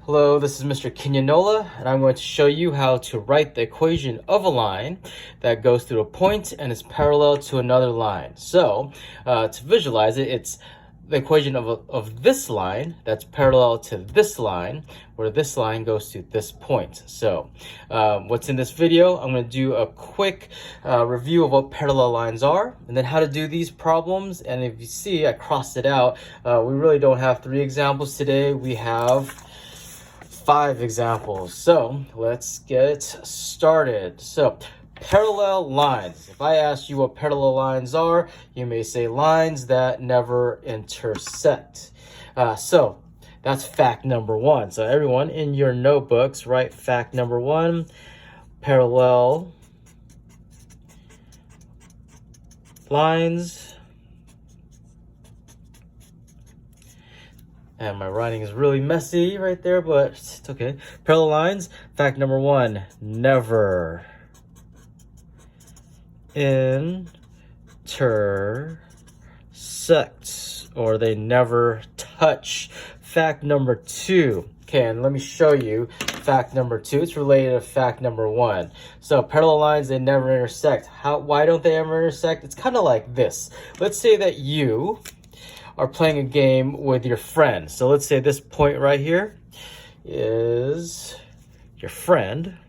Hello, this is Mr. Kinyanola, and I'm going to show you how to write the equation of a line that goes through a point and is parallel to another line. So, to visualize it, it's the equation of this line that's parallel to this line, where this line goes to this point. So, what's in this video? I'm going to do a quick review of what parallel lines are, and then how to do these problems. And if you see, I crossed it out. We really don't have 3 examples today. We have 5 examples. So let's get started. So parallel lines. If I ask you what parallel lines are, you may say lines that never intersect. So that's fact number 1. So everyone in your notebooks, write fact number 1. Parallel lines. And my writing is really messy right there, but it's okay. Parallel lines, fact number 1, never intersect, or they never touch. Fact number 2, okay, and let me show you fact number 2. It's related to fact number 1. So parallel lines, they never intersect. Why don't they ever intersect? It's kind of like this. Let's say that you are playing a game with your friend. So let's say this point right here is your friend,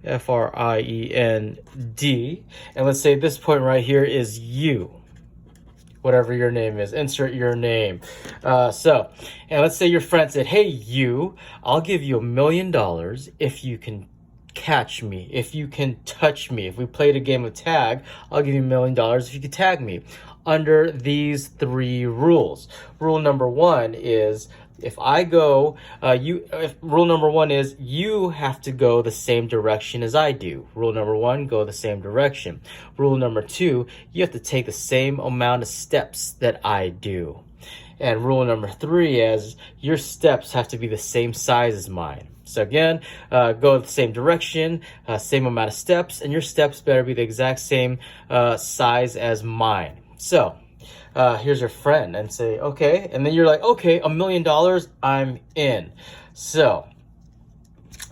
F-R-I-E-N-D, and let's say this point right here is you, whatever your name is, insert your name. And let's say your friend said, hey, you, I'll give you $1 million if you can catch me, if you can touch me. If we played a game of tag, I'll give you $1 million if you can tag me. Under these 3 rules. Rule number 1 is if I go, rule number 1 is you have to go the same direction as I do. Rule number 1, go the same direction. Rule number 2, you have to take the same amount of steps that I do. And rule number 3 is your steps have to be the same size as mine. So again, go the same direction, same amount of steps, and your steps better be the exact same size as mine. So here's your friend and say, okay, and then you're like, okay, $1 million, I'm in. So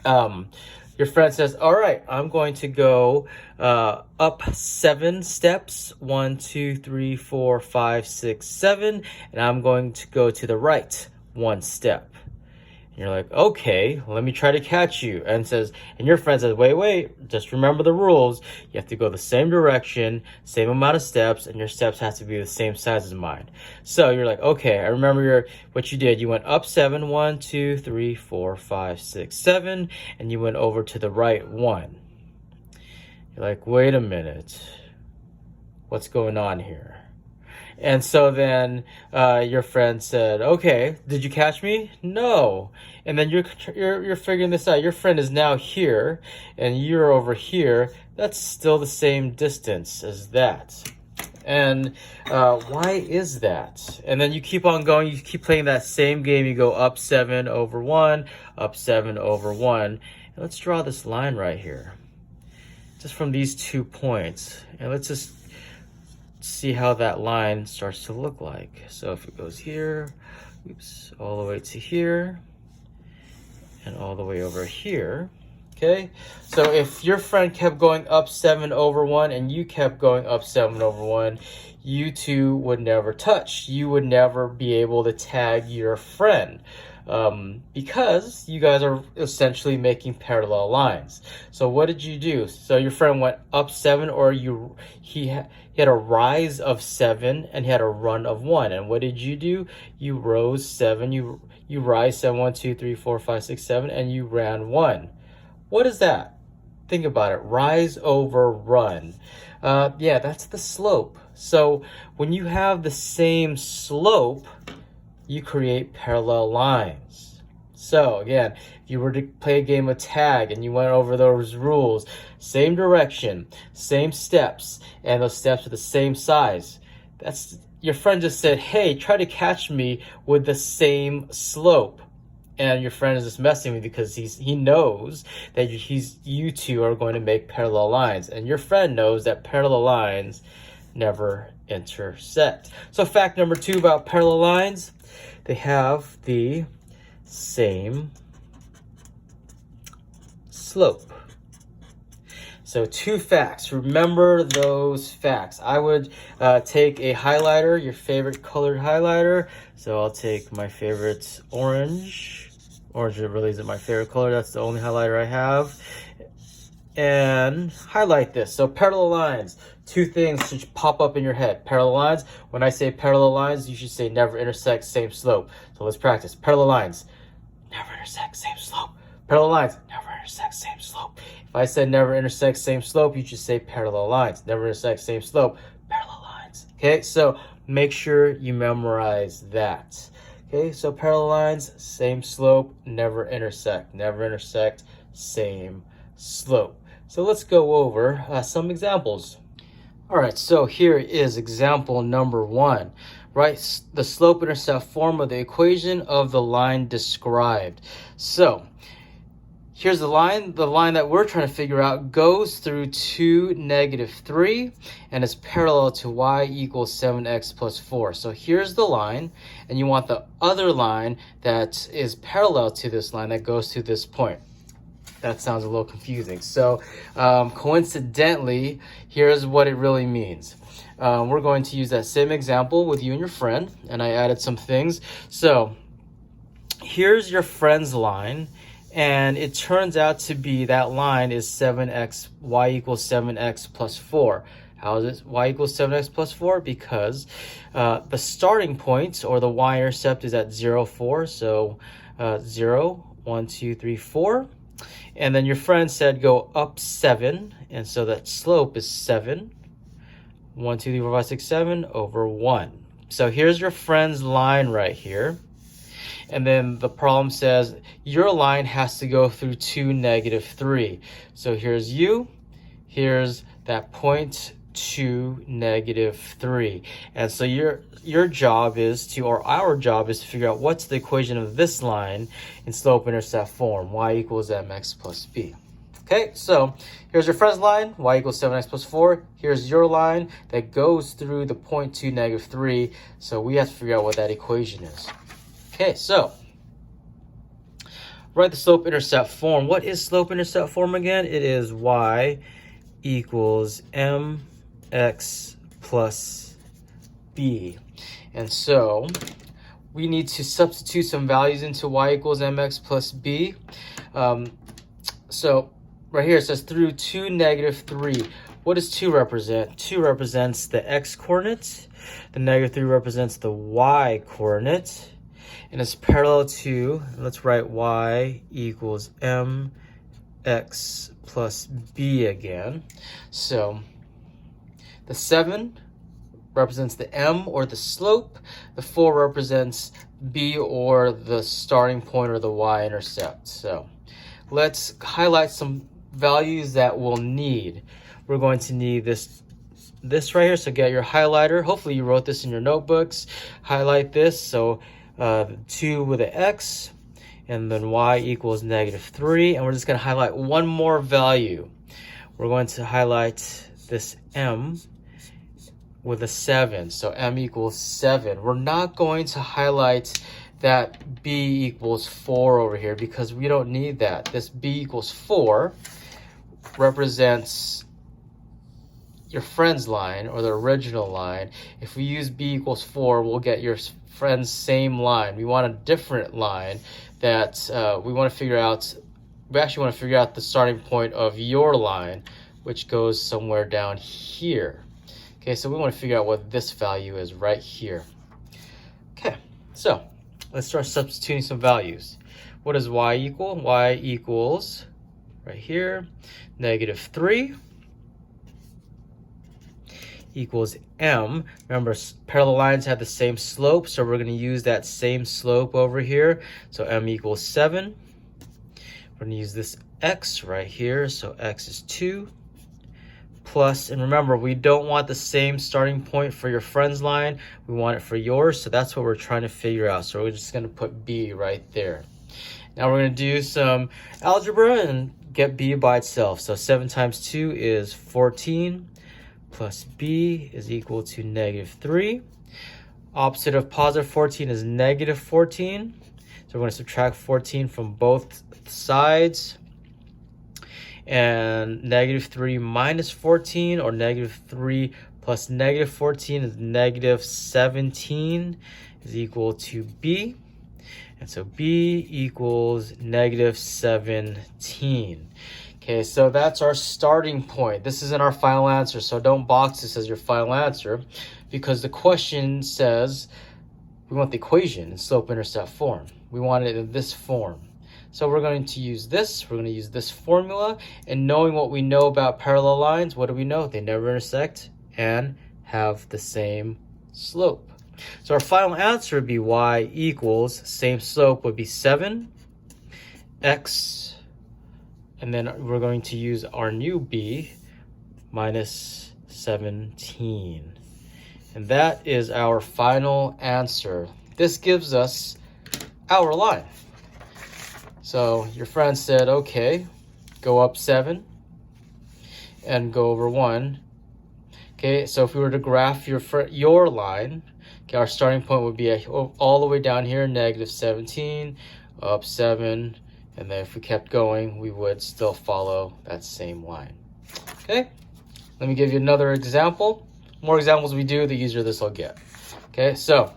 your friend says, all right, I'm going to go up 7 steps, 1, 2, 3, 4, 5, 6, 7, and I'm going to go to the right 1 step. You're like, okay, let me try to catch you. And your friend says, wait, just remember the rules. You have to go the same direction, same amount of steps, and your steps have to be the same size as mine. So you're like, okay, I remember what you did. You went up 7, 1, 2, 3, 4, 5, 6, 7, and you went over to the right 1. You're like, wait a minute, what's going on here? And so then your friend said, okay, did you catch me? No. And then you're figuring this out. Your friend is now here and you're over here. That's still the same distance as that. And why is that? And then you keep on going. You keep playing that same game. You go up 7 over 1, up 7 over 1. And let's draw this line right here, just from these 2 points. And let's just see how that line starts to look like. So if it goes here, oops, all the way to here, and all the way over here, okay? So if your friend kept going up 7 over 1 and you kept going up 7 over 1, you two would never touch. You would never be able to tag your friend. Because you guys are essentially making parallel lines. So what did you do? So your friend went up 7, or he had a rise of 7 and he had a run of 1. And what did you do? You rose 7, you rise 7, 1, 2, 3, 4, 5, 6, 7, and you ran 1. What is that? Think about it. Rise over run. Yeah, that's the slope. So when you have the same slope, you create parallel lines. So again, if you were to play a game of tag and you went over those rules, same direction, same steps, and those steps are the same size, that's your friend just said, hey, try to catch me with the same slope. And your friend is just messing with you because he knows that you two are going to make parallel lines. And your friend knows that parallel lines never intersect. So fact number 2 about parallel lines, they have the same slope. So 2 facts. Remember those facts. I would take a highlighter, your favorite colored highlighter. So I'll take my favorite orange. Orange really isn't my favorite color. That's the only highlighter I have. And highlight this. So parallel lines. 2 things should pop up in your head. Parallel lines. When I say parallel lines, you should say never intersect, same slope. So let's practice. Parallel lines. Never intersect, same slope. Parallel lines. Never intersect, same slope. If I said never intersect, same slope, you should say parallel lines. Never intersect, same slope. Parallel lines. Okay, so make sure you memorize that. Okay, so parallel lines, same slope, never intersect. Never intersect, same slope. So let's go over some examples. All right, so here is example number 1. Right, the slope-intercept form of the equation of the line described. So here's the line. The line that we're trying to figure out goes through 2, -3, and is parallel to y equals 7x plus 4. So here's the line, and you want the other line that is parallel to this line that goes through this point. That sounds a little confusing. So coincidentally, here's what it really means. We're going to use that same example with you and your friend, and I added some things. So here's your friend's line, and it turns out to be that line is y equals 7x plus 4. How is it y equals 7x plus 4? Because the starting point, or the y-intercept, is at 0, 4. So 0, 1, 2, 3, 4. And then your friend said go up 7, and so that slope is 7. 1, 2, 3, 4, 5, 6, 7 over 1. So here's your friend's line right here. And then the problem says your line has to go through 2, -3. So here's you, here's that point 2, -3. And so your job is to, or our job is to figure out what's the equation of this line in slope-intercept form, y equals mx plus b. Okay, so here's your friend's line, y equals 7x plus 4. Here's your line that goes through the point 2, -3. So we have to figure out what that equation is. Okay, so write the slope-intercept form. What is slope-intercept form again? It is y equals mx plus b. And so we need to substitute some values into y equals mx plus b. So right here it says through 2, -3. What does 2 represent? 2 represents the x-coordinate. The -3 represents the y-coordinate. And it's parallel to, let's write y equals mx plus b again. So the 7 represents the m, or the slope. The 4 represents b, or the starting point, or the y-intercept. So let's highlight some values that we'll need. We're going to need this right here. So get your highlighter. Hopefully you wrote this in your notebooks. Highlight this. So 2 with an x, and then y equals -3. And we're just going to highlight one more value. We're going to highlight this m with a 7. So m equals 7. We're not going to highlight that b equals 4 over here because we don't need that. This b equals 4 represents your friend's line, or the original line. If we use b equals 4, we'll get your friend's same line. We want a different line that we want to figure out. We actually want to figure out the starting point of your line, which goes somewhere down here. Okay, so we want to figure out what this value is right here. Okay, so let's start substituting some values. What does y equal? Y equals, right here, -3 equals m. Remember, parallel lines have the same slope, so we're going to use that same slope over here. So m equals 7. We're going to use this x right here, so x is 2. Plus, and remember, we don't want the same starting point for your friend's line. We want it for yours, so that's what we're trying to figure out. So we're just going to put b right there. Now we're going to do some algebra and get b by itself. So 7 times 2 is 14. Plus b is equal to -3. Opposite of positive 14 is negative 14. So we're going to subtract 14 from both sides. And negative 3 minus 14, or negative 3 plus negative 14 is negative 17, is equal to b. And so b equals negative 17. Okay, so that's our starting point. This isn't our final answer, so don't box this as your final answer, because the question says we want the equation in slope-intercept form. We want it in this form. So we're going to use this. We're going to use this formula. And knowing what we know about parallel lines, what do we know? They never intersect and have the same slope. So our final answer would be y equals, same slope would be 7, x, and then we're going to use our new b, minus 17. And that is our final answer. This gives us our line. So your friend said, okay, go up 7 and go over 1. Okay, so if we were to graph your line, okay, our starting point would be all the way down here, negative 17, up 7, and then if we kept going, we would still follow that same line. Okay, let me give you another example. The more examples we do, the easier this will get. Okay, so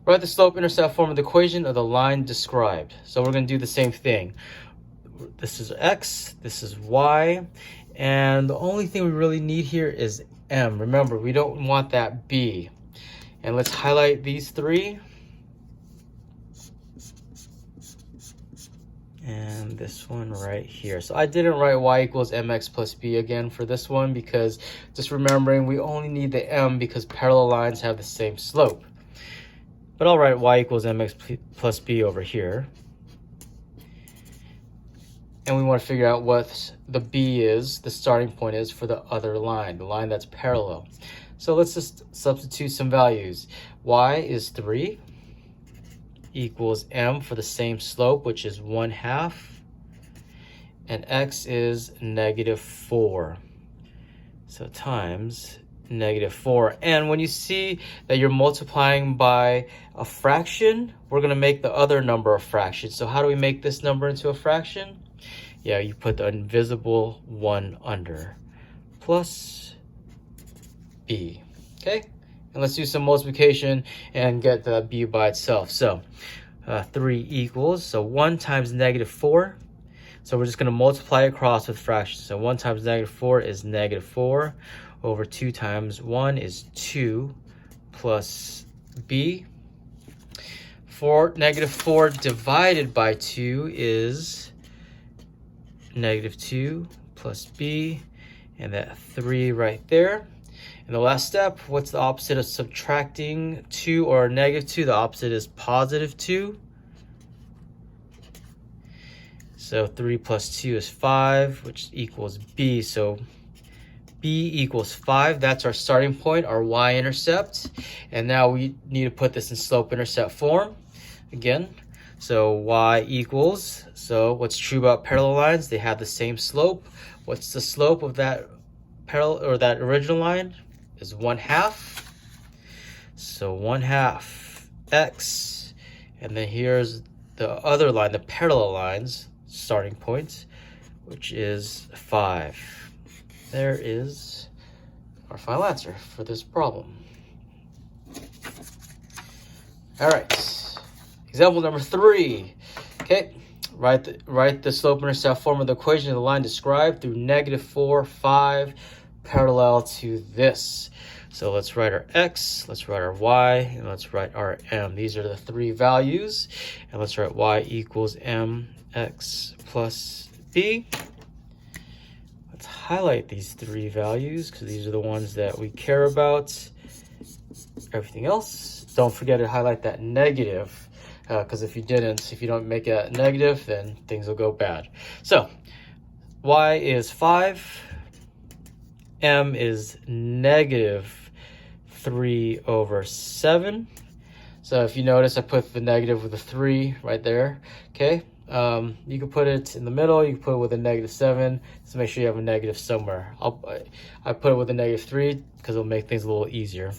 write the slope-intercept form of the equation of the line described. So we're going to do the same thing. This is x, this is y, and the only thing we really need here is m. Remember, we don't want that b. And let's highlight these three. And this one right here. So I didn't write y equals mx plus b again for this one, because just remembering we only need the m because parallel lines have the same slope. But I'll write y equals mx plus b over here. And we want to figure out what the b is, the starting point is for the other line, the line that's parallel. So let's just substitute some values. Y is 3 equals m for the same slope, which is 1/2. And x is negative 4. So times negative 4. And when you see that you're multiplying by a fraction, we're going to make the other number a fraction. So how do we make this number into a fraction? Yeah, you put the invisible 1 under, plus b. Okay, and let's do some multiplication and get the b by itself. So 3 equals, so 1 times negative 4. So we're just going to multiply across with fractions. So 1 times negative 4 is negative 4 over 2 times 1 is 2 plus b. Negative 4 divided by 2 is negative 2 plus b, and that 3 right there. And the last step, what's the opposite of subtracting 2 or negative 2? The opposite is positive 2. So 3 plus 2 is 5, which equals b. So b equals 5. That's our starting point, our y-intercept. And now we need to put this in slope-intercept form again. So y equals, so what's true about parallel lines? They have the same slope. What's the slope of that parallel, or that original line? Is 1/2. So 1/2 x, and then here's the other line, the parallel lines starting point, which is 5. There is our final answer for this problem. All right, example number 3. Okay, write the slope-intercept form of the equation of the line described through negative 4, 5, parallel to this. So let's write our x, let's write our y, and let's write our m. These are the 3 values. And let's write y equals mx plus b. Let's highlight these 3 values because these are the ones that we care about. Everything else, don't forget to highlight that negative, because if you don't make it negative, then things will go bad. So y is 5, m is negative 3 over 7. So if you notice, I put the negative with a 3 right there. Okay, you can put it in the middle, you can put it with a negative 7, so make sure you have a negative somewhere. I put it with a negative 3 because it'll make things a little easier.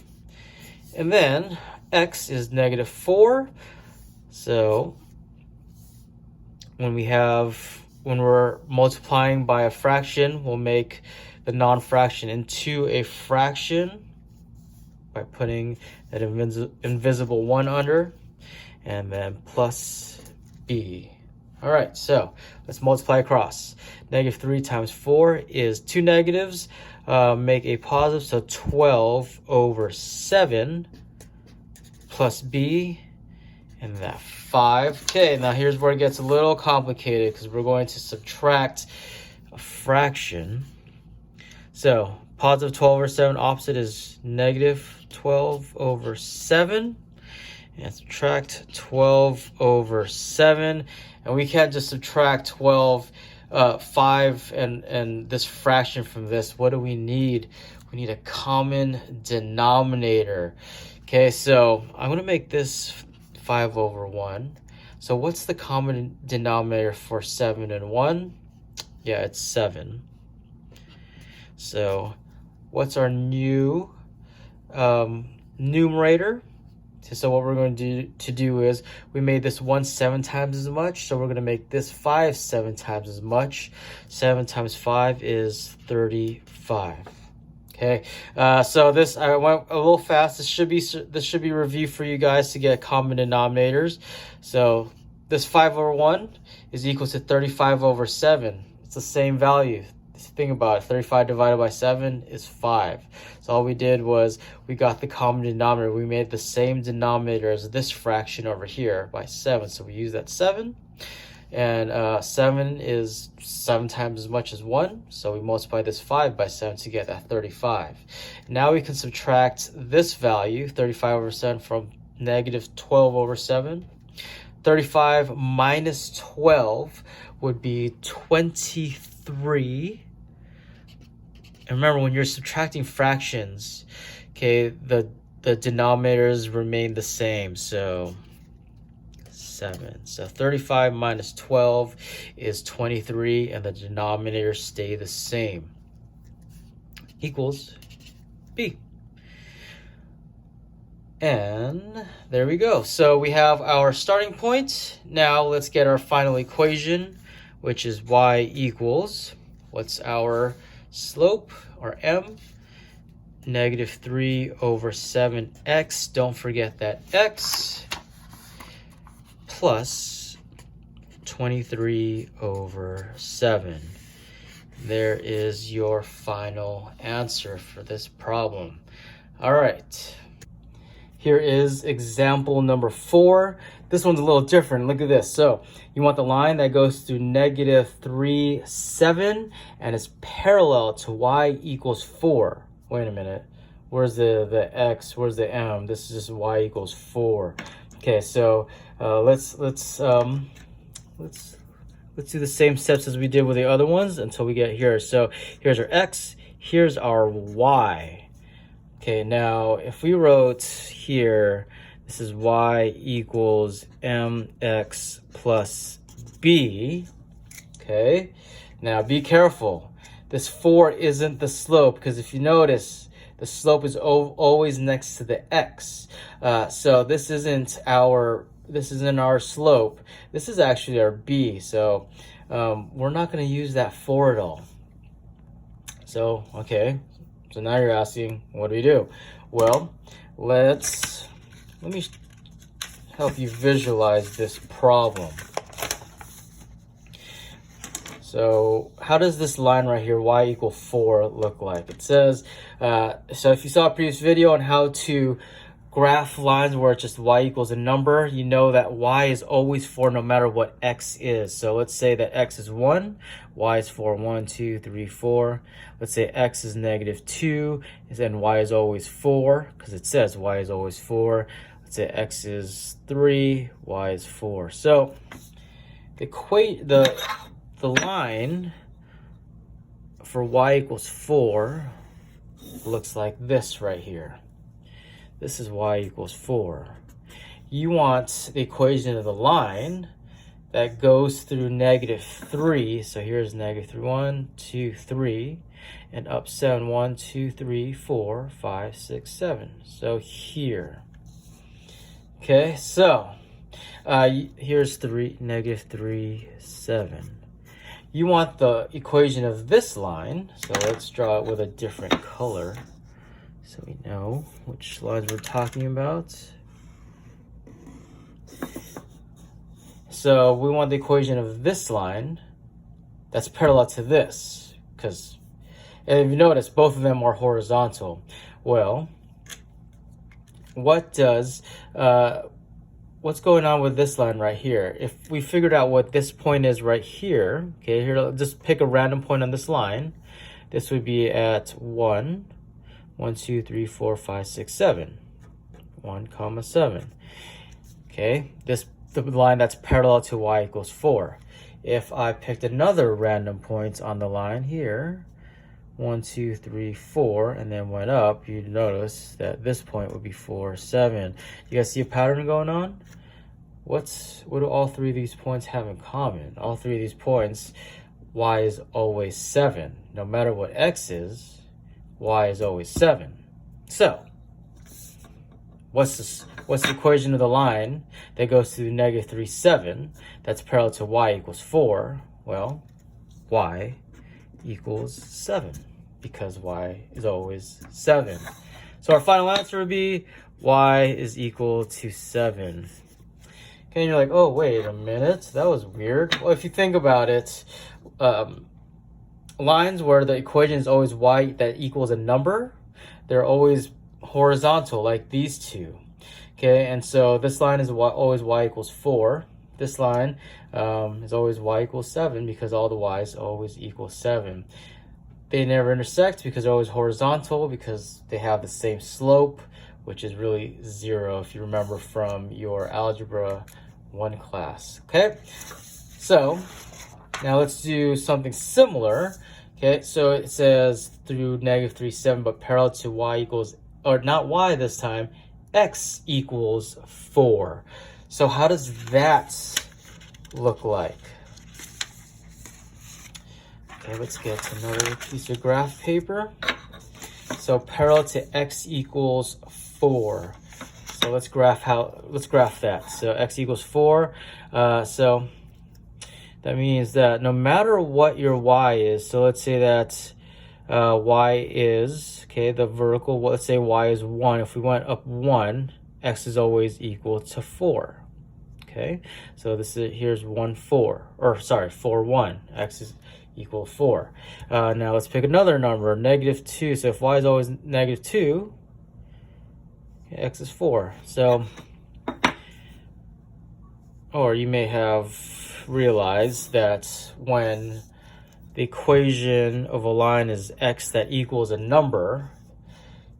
And then x is negative 4. So when we're multiplying by a fraction, we'll make the non-fraction into a fraction by putting that invisible 1 under, and then plus b. All right, so let's multiply across. Negative 3 times 4 is 2 negatives. Make a positive, so 12 over 7 plus b, and that 5. Okay, now here's where it gets a little complicated because we're going to subtract a fraction. So positive 12 over 7, opposite is negative 12 over 7. And subtract 12 over 7. And we can't just subtract 5 and this fraction from this. What do we need? We need a common denominator. Okay, so I'm going to make this 5 over 1. So what's the common denominator for 7 and 1? Yeah, it's 7. So what's our new numerator? So what we're going to do is we made this 1 7 times as much, so we're going to make this 5 7 times as much. 7 times 5 is 35. Okay, so this, I went a little fast. This should be review for you guys to get common denominators. So this 5 over 1 is equal to 35 over 7. It's the same value. Think about it, 35 divided by 7 is 5. So all we did was we got the common denominator. We made the same denominator as this fraction over here by 7. So we use that 7. And 7 is 7 times as much as 1. So we multiply this 5 by 7 to get that 35. Now we can subtract this value, 35 over 7, from negative 12 over 7. 35 minus 12 would be 23. And remember, when you're subtracting fractions, okay, the denominators remain the same. So 7. So 35 minus 12 is 23, and the denominators stay the same. Equals b. And there we go. So we have our starting point. Now let's get our final equation, which is y equals, what's our slope, or m? Negative 3 over 7x. Don't forget that x, plus 23 over 7. There is your final answer for this problem. All right. Here is example number 4. This one's a little different. Look at this. So you want the line that goes through negative 3, 7, and it's parallel to y equals 4. Wait a minute. Where's the x? Where's the m? This is just y equals 4. Okay, so let's do the same steps as we did with the other ones until we get here. So here's our x. Here's our y. Okay, now if we wrote here, this is y equals mx plus b. Okay, now be careful. This 4 isn't the slope, because if you notice, the slope is always next to the x. So this isn't our slope. This is actually our b. So we're not going to use that 4 at all. So okay. So now you're asking, what do we do? Well, let me help you visualize this problem. So how does this line right here, y equals 4, look like? It says, so if you saw a previous video on how to graph lines where it's just y equals a number, you know that y is always 4 no matter what x is. So let's say that x is 1, y is 4, 1, 2, 3, 4. Let's say x is negative 2, and y is always 4, because it says y is always 4. Let's say x is 3, y is 4. So the line for y equals 4 looks like this right here. This is y equals 4. You want the equation of the line that goes through negative 3. So here's negative 3, 1, 2, 3, and up 7, 1, 2, 3, 4, 5, 6, 7. So here. Okay, so here's -3, 7. You want the equation of this line, so let's draw it with a different color so we know which lines we're talking about. So we want the equation of this line that's parallel to this, because if you notice, both of them are horizontal. Well, what's going on with this line right here? If we figured out what this point is right here, okay, here, just pick a random point on this line. This would be at 1, 2, 3, 4, 5, 6, 7. 1, 7. Okay, the line that's parallel to y equals 4. If I picked another random point on the line here, 1, 2, 3, 4, and then went up, you'd notice that this point would be 4, 7. You guys see a pattern going on? What do all three of these points have in common? All three of these points, y is always 7. No matter what x is, y is always 7. So, what's the equation of the line that goes to -3, 7 that's parallel to y equals 4? Well, y equals 7, because y is always 7. So our final answer would be y is equal to 7. Okay, and you're like, oh, wait a minute, that was weird. Well, if you think about it, lines where the equation is always y that equals a number, they're always horizontal, like these two. Okay, and so this line is always y equals 4. This line is always y equals 7, because all the y's always equal 7. They never intersect because they're always horizontal, because they have the same slope, which is really 0 if you remember from your Algebra 1 class. Okay, so now let's do something similar. Okay, so it says through -3, 7, but parallel to y equals, or not y this time, x equals 4. So how does that look like? Okay, let's get another piece of graph paper. So parallel to x equals 4. So let's graph that. So x equals 4. So that means that no matter what your y is, so let's say that y is, okay, the vertical, let's say y is 1. If we went up 1, x is always equal to 4. Okay, so here's 1, 4, or sorry, 4, 1. X is equal 4. Now let's pick another number, -2. So if y is always -2, okay, x is 4. So, or you may have realized that when the equation of a line is x that equals a number,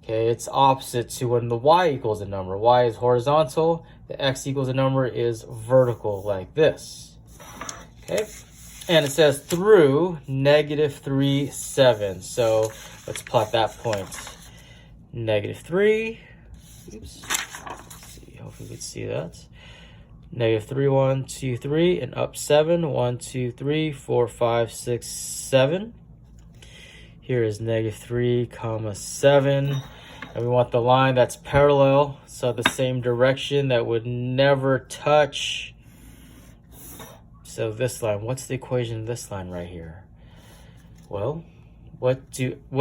okay, it's opposite to when the y equals a number. Y is horizontal, the x equals a number is vertical, like this. Okay, and it says through -3, 7. So let's plot that point. -3, oops, let's see, hopefully we can see that. -3, 1, 2, 3, and up 7, 1, 2, 3, 4, 5, 6, 7. Here is -3, 7. And we want the line that's parallel, so the same direction, that would never touch. So this line, what's the equation of this line right here? Well, what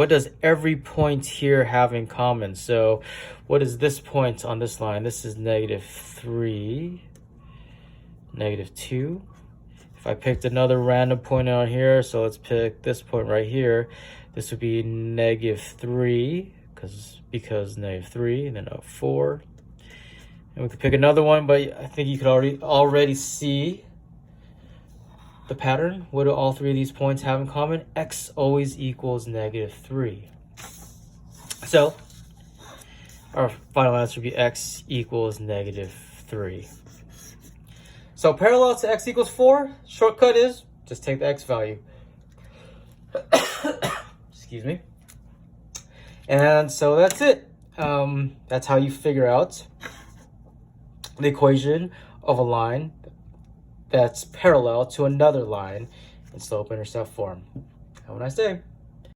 does every point here have in common? So what is this point on this line? This is -3, -2. If I picked another random point on here, so let's pick this point right here, this would be -3, because -3, and then up 4. And we could pick another one, but I think you could already see the pattern. What do all three of these points have in common? X always equals -3. So our final answer would be x equals -3. So parallel to x equals 4, shortcut is just take the x value. Excuse me. And so that's it. That's how you figure out the equation of a line that's parallel to another line in slope-intercept form. Have a nice day.